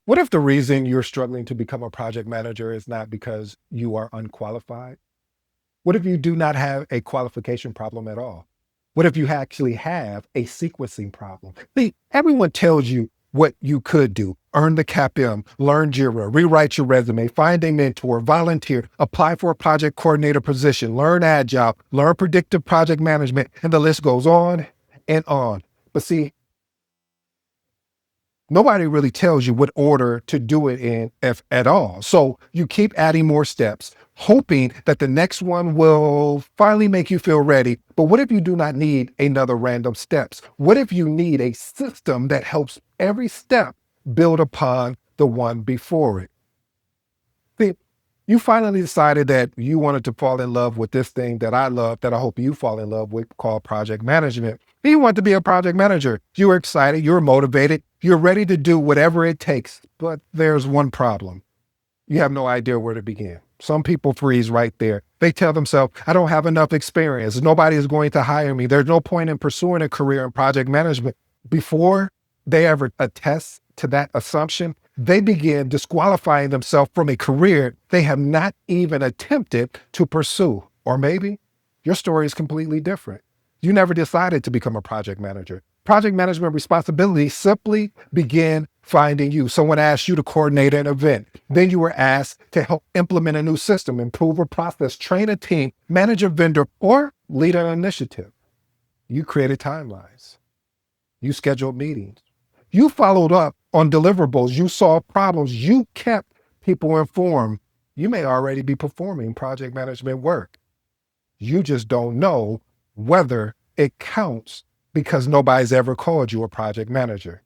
What if the reason you're struggling to become a project manager is not because you are unqualified? What if you do not have a qualification problem at all? What if you actually have a sequencing problem? See, everyone tells you what you could do. Earn the CAPM, learn Jira, rewrite your resume, find a mentor, volunteer, apply for a project coordinator position, learn Agile, learn predictive project management, and the list goes on and on. But see, nobody really tells you what order to do it in, if at all. So you keep adding more steps, hoping that the next one will finally make you feel ready. But what if you do not need another random steps? What if you need a system that helps every step build upon the one before it? See, you finally decided that you wanted to fall in love with this thing that I love, that I hope you fall in love with, called project management. You want to be a project manager. You're excited, you're motivated, you're ready to do whatever it takes. But there's one problem. You have no idea where to begin. Some people freeze right there. They tell themselves, I don't have enough experience. Nobody is going to hire me. There's no point in pursuing a career in project management. Before they ever attest to that assumption, they begin disqualifying themselves from a career they have not even attempted to pursue. Or maybe your story is completely different. You never decided to become a project manager. Project management responsibilities simply begin finding you. Someone asked you to coordinate an event. Then you were asked to help implement a new system, improve a process, train a team, manage a vendor, or lead an initiative. You created timelines. You scheduled meetings. You followed up on deliverables. You solved problems. You kept people informed. You may already be performing project management work. You just don't know whether it counts because nobody's ever called you a project manager.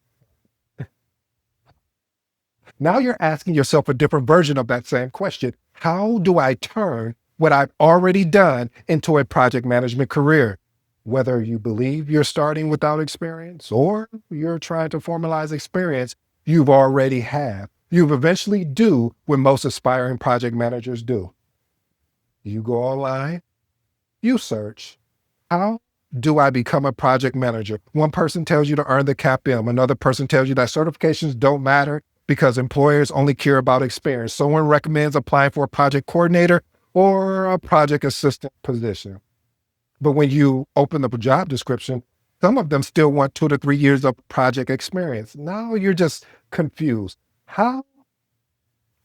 Now you're asking yourself a different version of that same question. How do I turn what I've already done into a project management career? Whether you believe you're starting without experience or you're trying to formalize experience you've already have, you eventually do what most aspiring project managers do. You go online, you search, how do I become a project manager? One person tells you to earn the CAPM. Another person tells you that certifications don't matter because employers only care about experience. Someone recommends applying for a project coordinator or a project assistant position. But when you open up a job description, some of them still want 2 to 3 years of project experience. Now you're just confused. How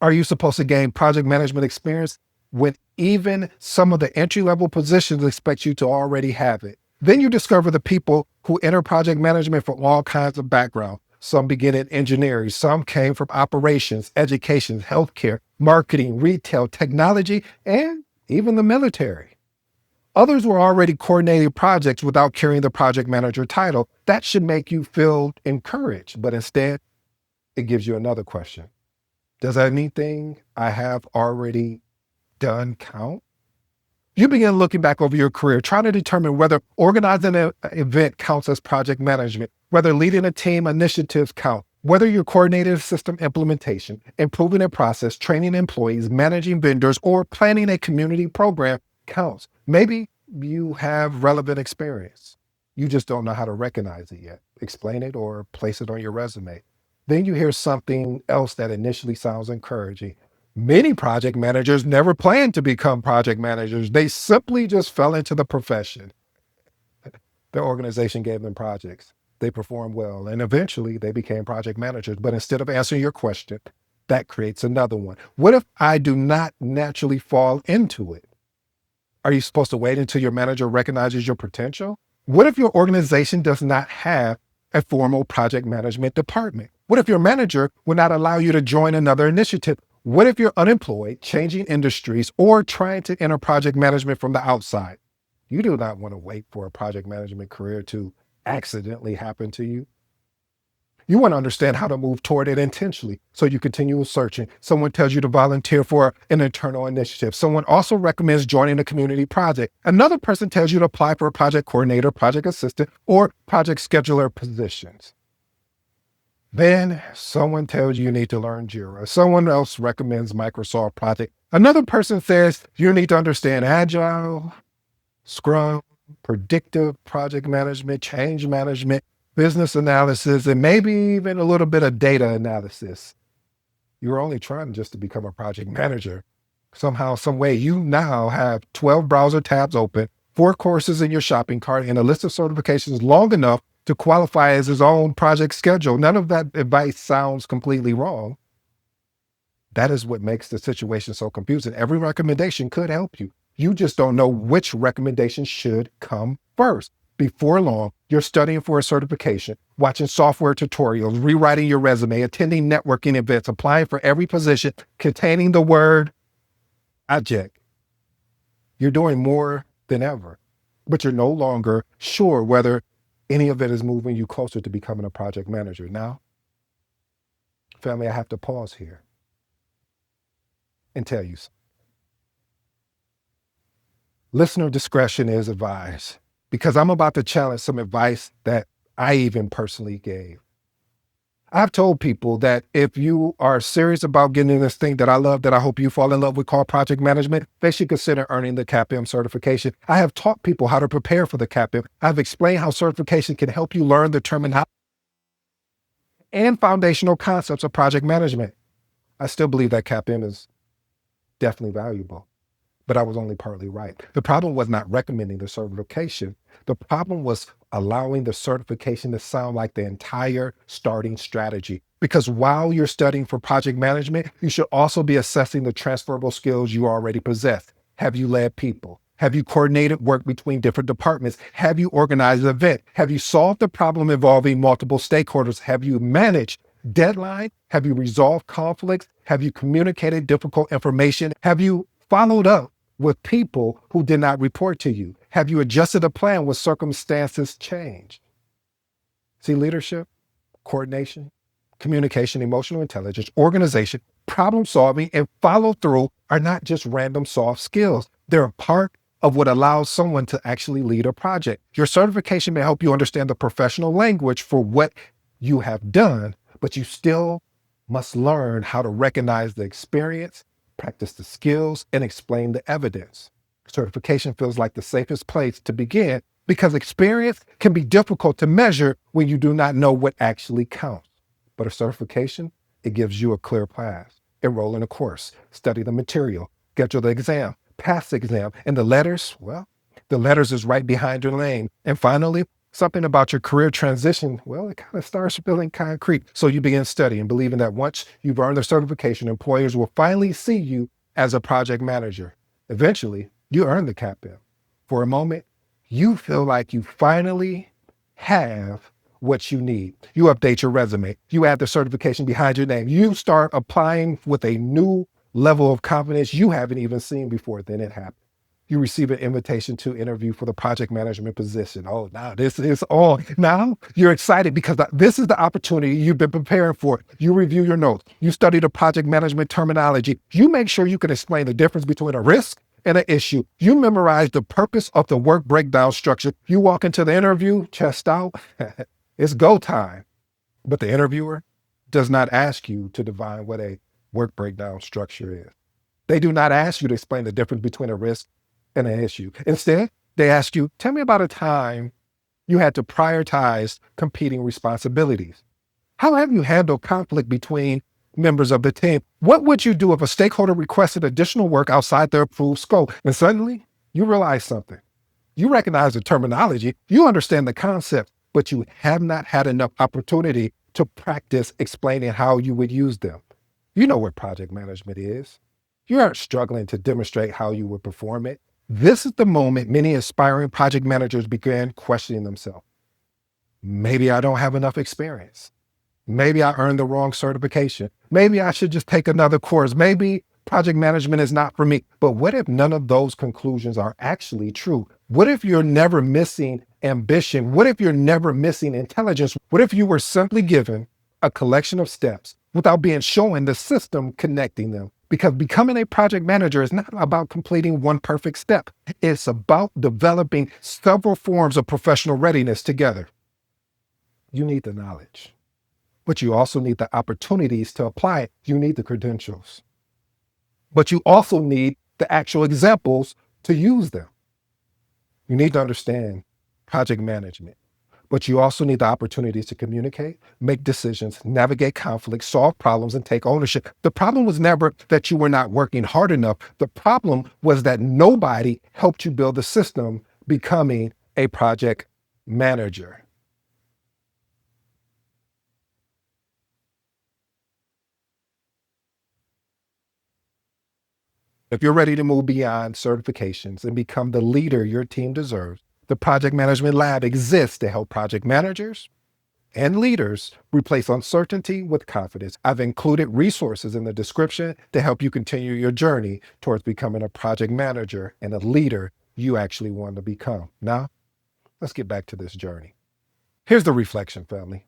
are you supposed to gain project management experience when even some of the entry-level positions expect you to already have it? Then you discover the people who enter project management from all kinds of backgrounds. Some begin in engineering, some came from operations, education, healthcare, marketing, retail, technology, and even the military. Others were already coordinating projects without carrying the project manager title. That should make you feel encouraged, but instead, it gives you another question. Does anything I have already done count? You begin looking back over your career, trying to determine whether organizing an event counts as project management, whether leading a team initiatives count, whether you're coordinating a system implementation, improving a process, training employees, managing vendors, or planning a community program counts. Maybe you have relevant experience. You just don't know how to recognize it yet. Explain it or place it on your resume. Then you hear something else that initially sounds encouraging. Many project managers never planned to become project managers. They simply just fell into the profession. Their organization gave them projects. They performed well, and eventually they became project managers. But instead of answering your question, that creates another one. What if I do not naturally fall into it? Are you supposed to wait until your manager recognizes your potential? What if your organization does not have a formal project management department? What if your manager will not allow you to join another initiative? What if you're unemployed, changing industries, or trying to enter project management from the outside? You do not want to wait for a project management career to accidentally happen to you. You want to understand how to move toward it intentionally. So you continue searching. Someone tells you to volunteer for an internal initiative. Someone also recommends joining a community project. Another person tells you to apply for a project coordinator, project assistant, or project scheduler positions. Then someone tells you need to learn Jira. Someone else recommends Microsoft Project. Another person says you need to understand Agile, Scrum, predictive project management, change management, business analysis, and maybe even a little bit of data analysis. You're only trying just to become a project manager. Somehow, some way, you now have 12 browser tabs open, 4 courses in your shopping cart, and a list of certifications long enough to qualify as his own project schedule. None of that advice sounds completely wrong. That is what makes the situation so confusing. Every recommendation could help you. You just don't know which recommendation should come first. Before long, you're studying for a certification, watching software tutorials, rewriting your resume, attending networking events, applying for every position containing the word project. You're doing more than ever, but you're no longer sure whether any of it is moving you closer to becoming a project manager. Now, family, I have to pause here and tell you something. Listener discretion is advised because I'm about to challenge some advice that I even personally gave. I've told people that if you are serious about getting in this thing that I love, that I hope you fall in love with, called project management, they should consider earning the CAPM certification. I have taught people how to prepare for the CAPM. I've explained how certification can help you learn the terminology and foundational concepts of project management. I still believe that CAPM is definitely valuable, but I was only partly right. The problem was not recommending the certification. The problem was allowing the certification to sound like the entire starting strategy. Because while you're studying for project management, you should also be assessing the transferable skills you already possess. Have you led people? Have you coordinated work between different departments? Have you organized an event? Have you solved the problem involving multiple stakeholders? Have you managed deadline? Have you resolved conflicts? Have you communicated difficult information? Have you followed up with people who did not report to you? Have you adjusted a plan when circumstances change? See, leadership, coordination, communication, emotional intelligence, organization, problem solving, and follow through are not just random soft skills. They're a part of what allows someone to actually lead a project. Your certification may help you understand the professional language for what you have done, but you still must learn how to recognize the experience, practice the skills, and explain the evidence. Certification feels like the safest place to begin because experience can be difficult to measure when you do not know what actually counts. But a certification, it gives you a clear path. Enroll in a course, study the material, schedule the exam, pass the exam, and the letters, well, the letters is right behind your name. And finally, something about your career transition, well, it kind of starts feeling concrete. So you begin studying, believing that once you've earned the certification, employers will finally see you as a project manager. Eventually, you earn the CAPM. For a moment, you feel like you finally have what you need. You update your resume. You add the certification behind your name. You start applying with a new level of confidence you haven't even seen before. Then it happens. You receive an invitation to interview for the project management position. Oh, now this is on. Now you're excited because this is the opportunity you've been preparing for. You review your notes. You study the project management terminology. You make sure you can explain the difference between a risk and an issue. You memorize the purpose of the work breakdown structure. You walk into the interview, chest out. It's go time. But the interviewer does not ask you to define what a work breakdown structure is. They do not ask you to explain the difference between a risk and an issue. Instead, they ask you, tell me about a time you had to prioritize competing responsibilities. How have you handled conflict between members of the team? What would you do if a stakeholder requested additional work outside their approved scope? And suddenly, you realize something. You recognize the terminology, you understand the concept, but you have not had enough opportunity to practice explaining how you would use them. You know what project management is. You aren't struggling to demonstrate how you would perform it. This is the moment many aspiring project managers begin questioning themselves. Maybe I don't have enough experience. Maybe I earned the wrong certification. Maybe I should just take another course. Maybe project management is not for me. But what if none of those conclusions are actually true? What if you're never missing ambition? What if you're never missing intelligence? What if you were simply given a collection of steps without being shown the system connecting them? Because becoming a project manager is not about completing one perfect step. It's about developing several forms of professional readiness together. You need the knowledge, but you also need the opportunities to apply it. You need the credentials, but you also need the actual examples to use them. You need to understand project management. But you also need the opportunities to communicate, make decisions, navigate conflicts, solve problems, and take ownership. The problem was never that you were not working hard enough. The problem was that nobody helped you build the system becoming a project manager. If you're ready to move beyond certifications and become the leader your team deserves, the Project Management Lab exists to help project managers and leaders replace uncertainty with confidence. I've included resources in the description to help you continue your journey towards becoming a project manager and a leader you actually want to become. Now, let's get back to this journey. Here's the reflection, family.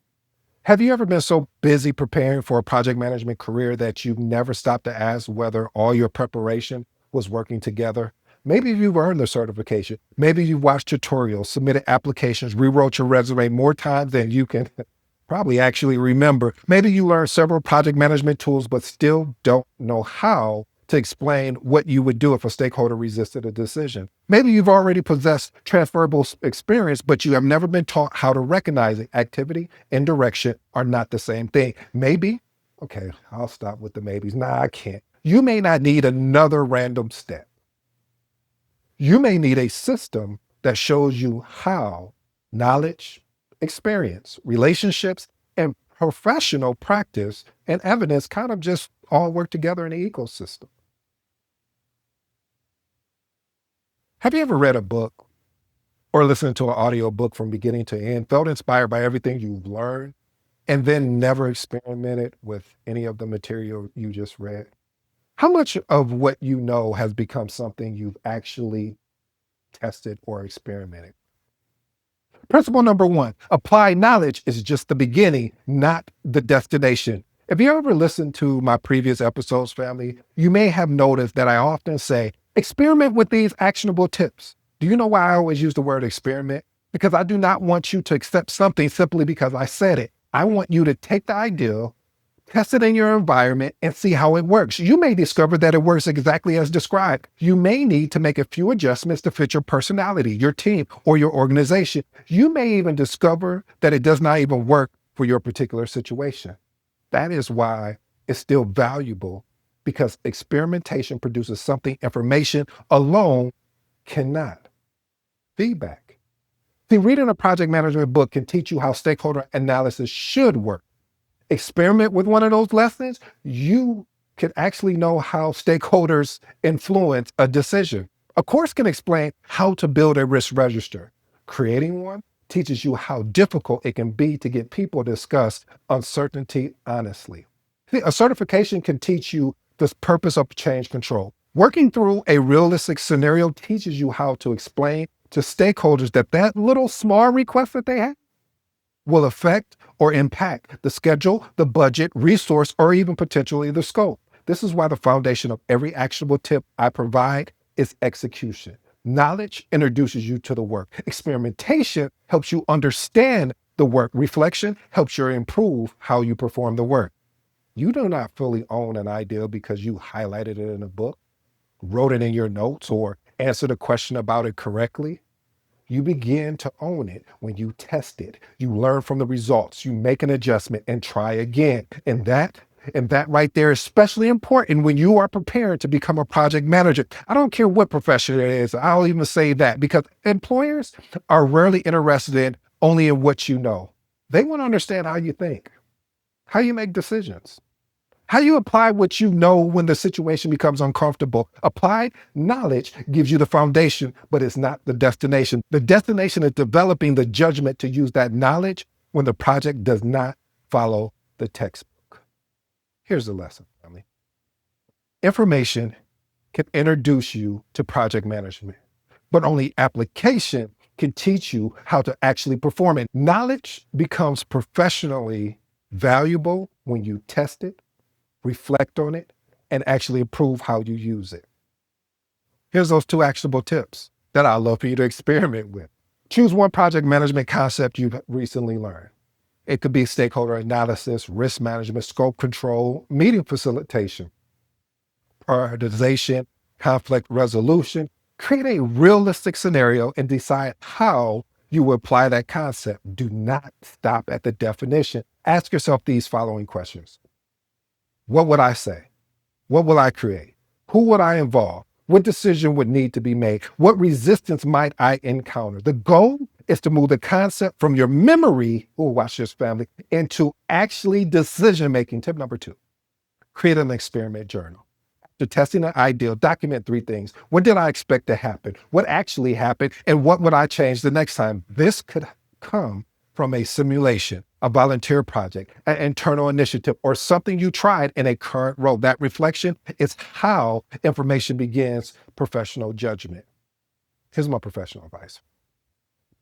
Have you ever been so busy preparing for a project management career that you've never stopped to ask whether all your preparation was working together? Maybe you've earned the certification. Maybe you've watched tutorials, submitted applications, rewrote your resume more times than you can probably actually remember. Maybe you learned several project management tools, but still don't know how to explain what you would do if a stakeholder resisted a decision. Maybe you've already possessed transferable experience, but you have never been taught how to recognize it. Activity and direction are not the same thing. Maybe, okay, I'll stop with the maybes. Nah, I can't. You may not need another random step. You may need a system that shows you how knowledge, experience, relationships, and professional practice and evidence kind of just all work together in the ecosystem. Have you ever read a book or listened to an audio book from beginning to end, felt inspired by everything you've learned, and then never experimented with any of the material you just read? How much of what you know has become something you've actually tested or experimented? Principle number one, applied knowledge is just the beginning, not the destination. If you ever listened to my previous episodes, family, you may have noticed that I often say, experiment with these actionable tips. Do you know why I always use the word experiment? Because I do not want you to accept something simply because I said it. I want you to take the idea, test it in your environment, and see how it works. You may discover that it works exactly as described. You may need to make a few adjustments to fit your personality, your team, or your organization. You may even discover that it does not even work for your particular situation. That is why it's still valuable, because experimentation produces something information alone cannot. Feedback. See, reading a project management book can teach you how stakeholder analysis should work. Experiment with one of those lessons, you can actually know how stakeholders influence a decision. A course can explain how to build a risk register. Creating one teaches you how difficult it can be to get people to discuss uncertainty honestly. See, a certification can teach you the purpose of change control. Working through a realistic scenario teaches you how to explain to stakeholders that that little small request that they have will affect or impact the schedule, the budget, resource, or even potentially the scope. This is why the foundation of every actionable tip I provide is execution. Knowledge introduces you to the work. Experimentation helps you understand the work. Reflection helps you improve how you perform the work. You do not fully own an idea because you highlighted it in a book, wrote it in your notes, or answered a question about it correctly. You begin to own it when you test it. You learn from the results. You make an adjustment and try again. And that right there is especially important when you are prepared to become a project manager. I don't care what profession it is. I'll even say that because employers are rarely interested in only in what you know. They want to understand how you think, how you make decisions, how you apply what you know when the situation becomes uncomfortable. Applied knowledge gives you the foundation, but it's not the destination. The destination is developing the judgment to use that knowledge when the project does not follow the textbook. Here's the lesson, family. Information can introduce you to project management, but only application can teach you how to actually perform it. Knowledge becomes professionally valuable when you test it, reflect on it, and actually improve how you use it. Here's those 2 actionable tips that I'd love for you to experiment with. Choose one project management concept you've recently learned. It could be stakeholder analysis, risk management, scope control, meeting facilitation, prioritization, conflict resolution. Create a realistic scenario and decide how you will apply that concept. Do not stop at the definition. Ask yourself these following questions. What would I say? What will I create? Who would I involve? What decision would need to be made? What resistance might I encounter? The goal is to move the concept from your memory, oh, watch this family, into actually decision-making. Tip number 2, create an experiment journal. After testing an ideal, document 3 things. What did I expect to happen? What actually happened? And what would I change the next time? This could come from a simulation, a volunteer project, an internal initiative, or something you tried in a current role. That reflection is how information begins professional judgment. Here's my professional advice.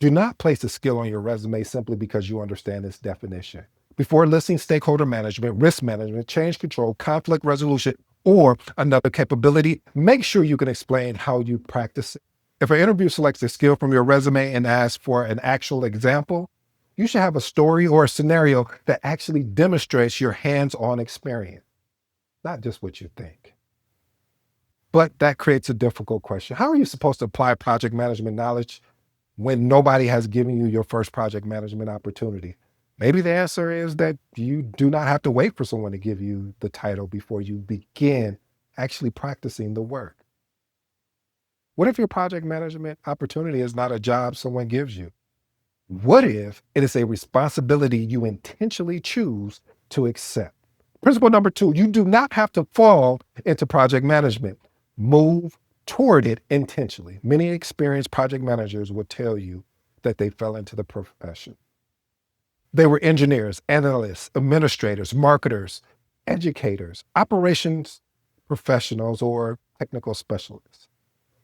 Do not place a skill on your resume simply because you understand its definition. Before listing stakeholder management, risk management, change control, conflict resolution, or another capability, make sure you can explain how you practice it. If an interview selects a skill from your resume and asks for an actual example, you should have a story or a scenario that actually demonstrates your hands-on experience, not just what you think. But that creates a difficult question. How are you supposed to apply project management knowledge when nobody has given you your first project management opportunity? Maybe the answer is that you do not have to wait for someone to give you the title before you begin actually practicing the work. What if your project management opportunity is not a job someone gives you? What if it is a responsibility you intentionally choose to accept? Principle number 2, you do not have to fall into project management. Move toward it intentionally. Many experienced project managers will tell you that they fell into the profession. They were engineers, analysts, administrators, marketers, educators, operations professionals, or technical specialists.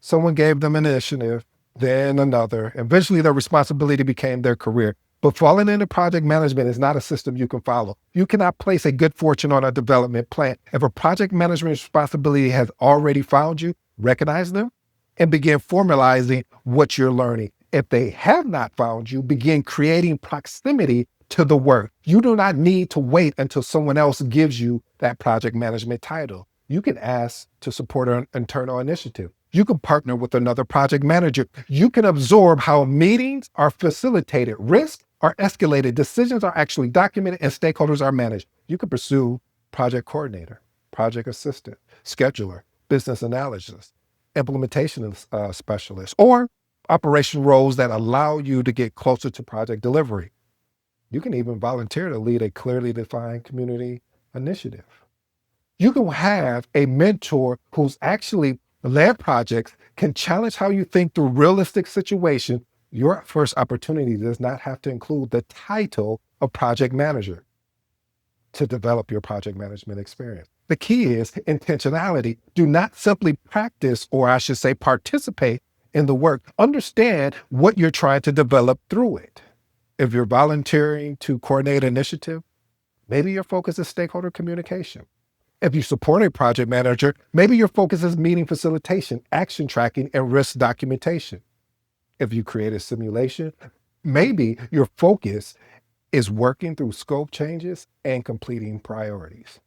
Someone gave them an initiative, then another. Eventually, their responsibility became their career. But falling into project management is not a system you can follow. You cannot place a good fortune on a development plan. If a project management responsibility has already found you, recognize them and begin formalizing what you're learning. If they have not found you, begin creating proximity to the work. You do not need to wait until someone else gives you that project management title. You can ask to support an internal initiative. You can partner with another project manager. You can absorb how meetings are facilitated, risks are escalated, decisions are actually documented, and stakeholders are managed. You can pursue project coordinator, project assistant, scheduler, business analyst, implementation specialist, or operation roles that allow you to get closer to project delivery. You can even volunteer to lead a clearly defined community initiative. You can have a mentor who's actually led projects, can challenge how you think through realistic situations. Your first opportunity does not have to include the title of project manager to develop your project management experience. The key is intentionality. Do not simply practice, or I should say participate in the work. Understand what you're trying to develop through it. If you're volunteering to coordinate an initiative, maybe your focus is stakeholder communication. If you support a project manager, maybe your focus is meeting facilitation, action tracking, and risk documentation. If you create a simulation, maybe your focus is working through scope changes and completing priorities.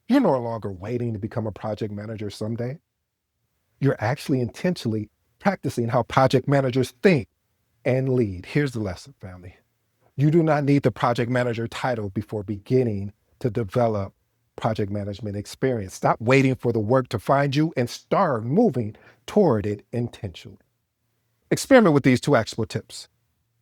You're no longer waiting to become a project manager someday. You're actually intentionally practicing how project managers think and lead. Here's the lesson, family. You do not need the project manager title before beginning to develop project management experience. Stop waiting for the work to find you and start moving toward it intentionally. Experiment with these 2 actionable tips.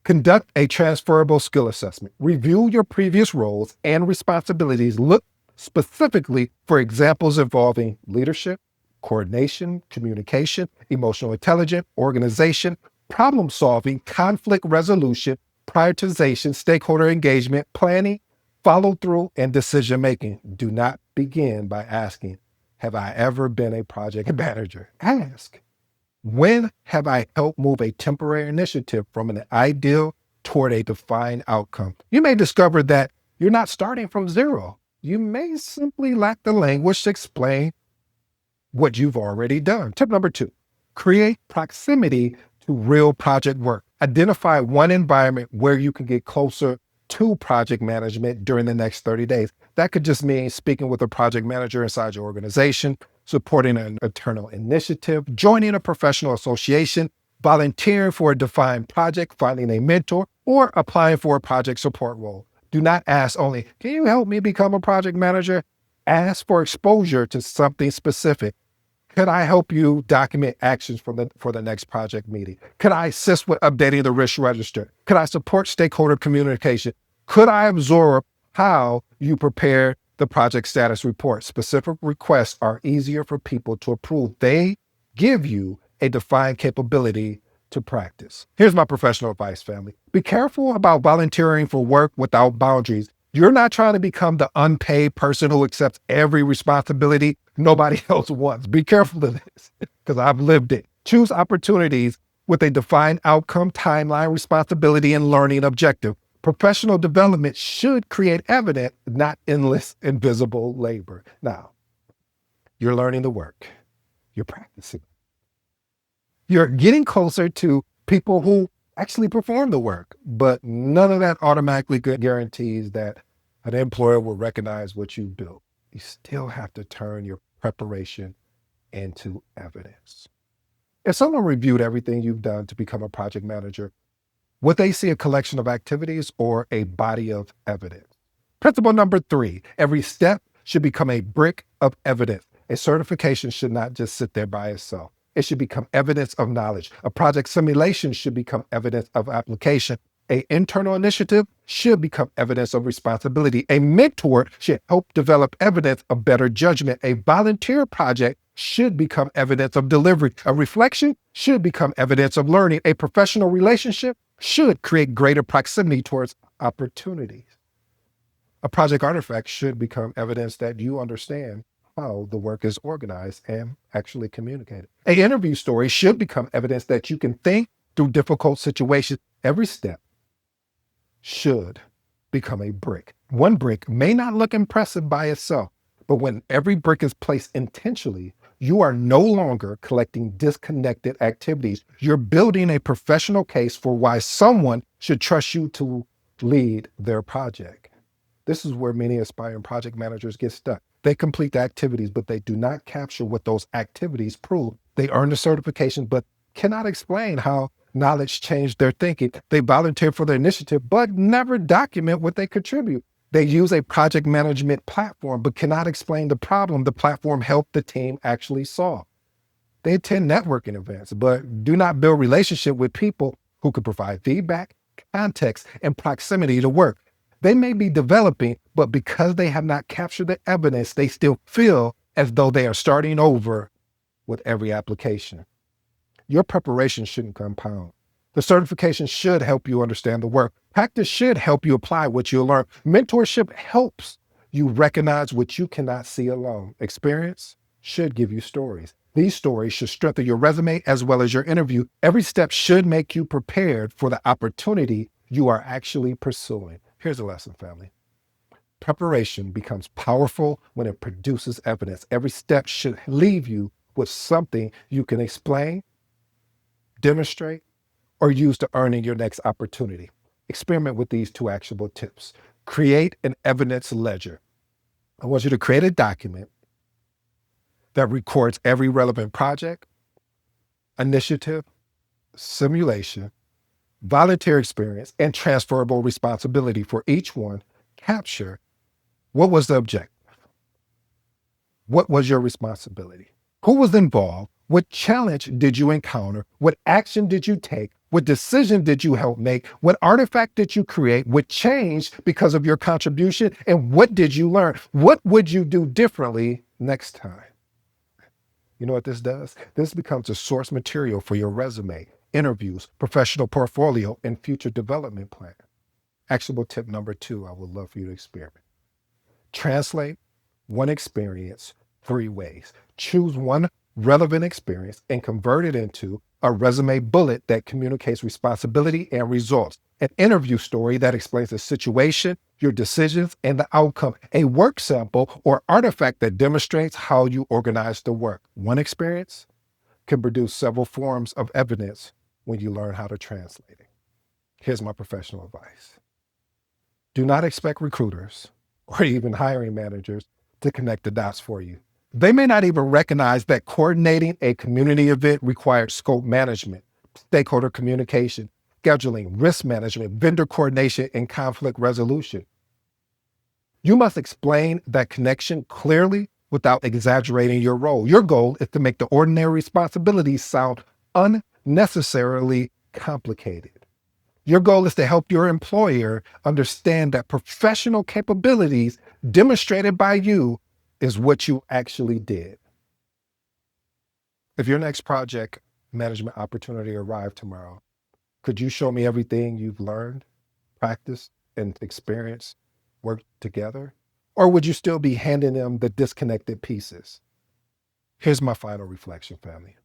Conduct a transferable skill assessment. Review your previous roles and responsibilities. Look specifically for examples involving leadership, coordination, communication, emotional intelligence, organization, problem solving, conflict resolution, prioritization, stakeholder engagement, planning, follow through, and decision making. Do not begin by asking, have I ever been a project manager? Ask, when have I helped move a temporary initiative from an ideal toward a defined outcome? You may discover that you're not starting from zero. You may simply lack the language to explain what you've already done. Tip number 2, create proximity to real project work. Identify one environment where you can get closer to project management during the next 30 days. That could just mean speaking with a project manager inside your organization, supporting an internal initiative, joining a professional association, volunteering for a defined project, finding a mentor, or applying for a project support role. Do not ask only, can you help me become a project manager? Ask for exposure to something specific. Could I help you document actions for the next project meeting? Could I assist with updating the risk register? Could I support stakeholder communication? Could I absorb how you prepare the project status report? Specific requests are easier for people to approve. They give you a defined capability to practice. Here's my professional advice, family. Be careful about volunteering for work without boundaries. You're not trying to become the unpaid person who accepts every responsibility nobody else wants. Be careful of this because I've lived it. Choose opportunities with a defined outcome, timeline, responsibility, and learning objective. Professional development should create evidence, not endless invisible labor. Now, you're learning the work. You're practicing. You're getting closer to people who actually perform the work, but none of that automatically guarantees that an employer will recognize what you built. You still have to turn your preparation into evidence. If someone reviewed everything you've done to become a project manager, would they see a collection of activities or a body of evidence? Principle number 3, every step should become a brick of evidence. A certification should not just sit there by itself. It should become evidence of knowledge. A project simulation should become evidence of application. An internal initiative should become evidence of responsibility. A mentor should help develop evidence of better judgment. A volunteer project should become evidence of delivery. A reflection should become evidence of learning. A professional relationship should create greater proximity towards opportunities. A project artifact should become evidence that you understand how the work is organized and actually communicated. An interview story should become evidence that you can think through difficult situations. Every step should become a brick. One brick may not look impressive by itself, but when every brick is placed intentionally, you are no longer collecting disconnected activities. You're building a professional case for why someone should trust you to lead their project. This is where many aspiring project managers get stuck. They complete the activities, but they do not capture what those activities prove. They earn the certification, but cannot explain how knowledge changed their thinking. They volunteer for the initiative, but never document what they contribute. They use a project management platform, but cannot explain the problem the platform helped the team actually solve. They attend networking events, but do not build relationship with people who could provide feedback, context, and proximity to work. They may be developing, but because they have not captured the evidence, they still feel as though they are starting over with every application. Your preparation shouldn't compound. The certification should help you understand the work. Practice should help you apply what you learn. Mentorship helps you recognize what you cannot see alone. Experience should give you stories. These stories should strengthen your resume as well as your interview. Every step should make you prepared for the opportunity you are actually pursuing. Here's a lesson, family. Preparation becomes powerful when it produces evidence. Every step should leave you with something you can explain, demonstrate, or use to earn in your next opportunity. Experiment with these 2 actionable tips. Create an evidence ledger. I want you to create a document that records every relevant project, initiative, simulation, volunteer experience, and transferable responsibility. For each one. Capture what was the objective? What was your responsibility? Who was involved? What challenge did you encounter? What action did you take? What decision did you help make? What artifact did you create? What changed because of your contribution? And what did you learn? What would you do differently next time? You know what this does? This becomes a source material for your resume, interviews, professional portfolio, and future development plan. Actionable tip number 2, I would love for you to experiment. Translate one experience 3 ways. Choose one relevant experience and convert it into a resume bullet that communicates responsibility and results. An interview story that explains the situation, your decisions, and the outcome. A work sample or artifact that demonstrates how you organize the work. One experience can produce several forms of evidence when you learn how to translate it. Here's my professional advice. Do not expect recruiters or even hiring managers to connect the dots for you. They may not even recognize that coordinating a community event requires scope management, stakeholder communication, scheduling, risk management, vendor coordination, and conflict resolution. You must explain that connection clearly without exaggerating your role. Your goal is to make the ordinary responsibilities sound unnecessarily complicated. Your goal is to help your employer understand that professional capabilities demonstrated by you is what you actually did. If your next project management opportunity arrived tomorrow, could you show me everything you've learned, practiced, and experienced worked together? Or would you still be handing them the disconnected pieces? Here's my final reflection, family.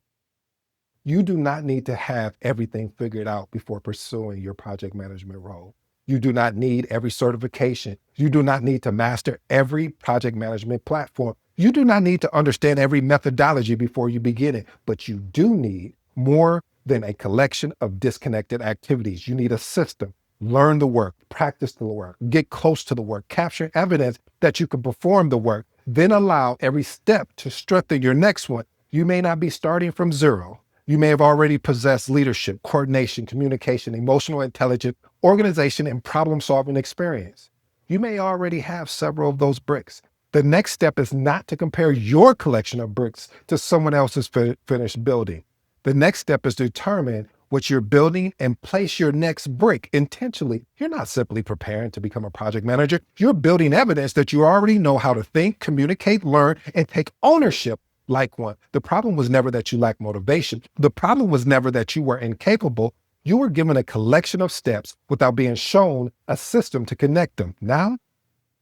You do not need to have everything figured out before pursuing your project management role. You do not need every certification. You do not need to master every project management platform. You do not need to understand every methodology before you begin it, but you do need more than a collection of disconnected activities. You need a system. Learn the work, practice the work, get close to the work, capture evidence that you can perform the work, then allow every step to strengthen your next one. You may not be starting from zero. You may have already possessed leadership, coordination, communication, emotional intelligence, organization, and problem-solving experience. You may already have several of those bricks. The next step is not to compare your collection of bricks to someone else's finished building. The next step is to determine what you're building and place your next brick intentionally. You're not simply preparing to become a project manager. You're building evidence that you already know how to think, communicate, learn, and take ownership like one. The problem was never that you lacked motivation. The problem was never that you were incapable. You were given a collection of steps without being shown a system to connect them. Now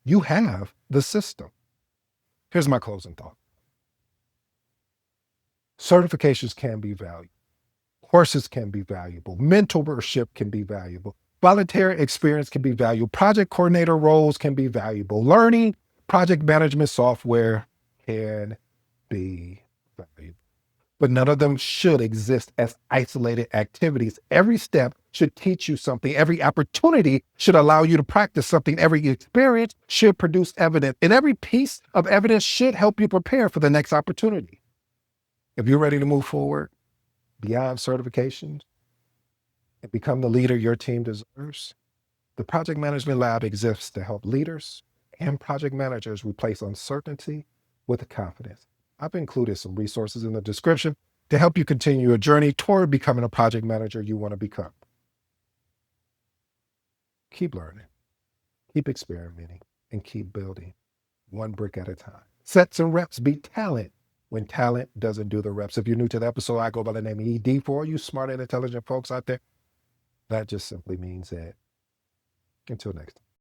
you have the system. Here's my closing thought. Certifications can be valuable. Courses can be valuable. Mentorship can be valuable. Voluntary experience can be valuable. Project coordinator roles can be valuable. Learning project management software can be valuable. But none of them should exist as isolated activities. Every step should teach you something. Every opportunity should allow you to practice something. Every experience should produce evidence. And every piece of evidence should help you prepare for the next opportunity. If you're ready to move forward beyond certifications and become the leader your team deserves, the Project Management Lab exists to help leaders and project managers replace uncertainty with confidence. I've included some resources in the description to help you continue your journey toward becoming a project manager you want to become. Keep learning, keep experimenting, and keep building one brick at a time. Sets and reps beat talent when talent doesn't do the reps. If you're new to the episode, I go by the name of ED. For all you smart and intelligent folks out there, that just simply means that until next time.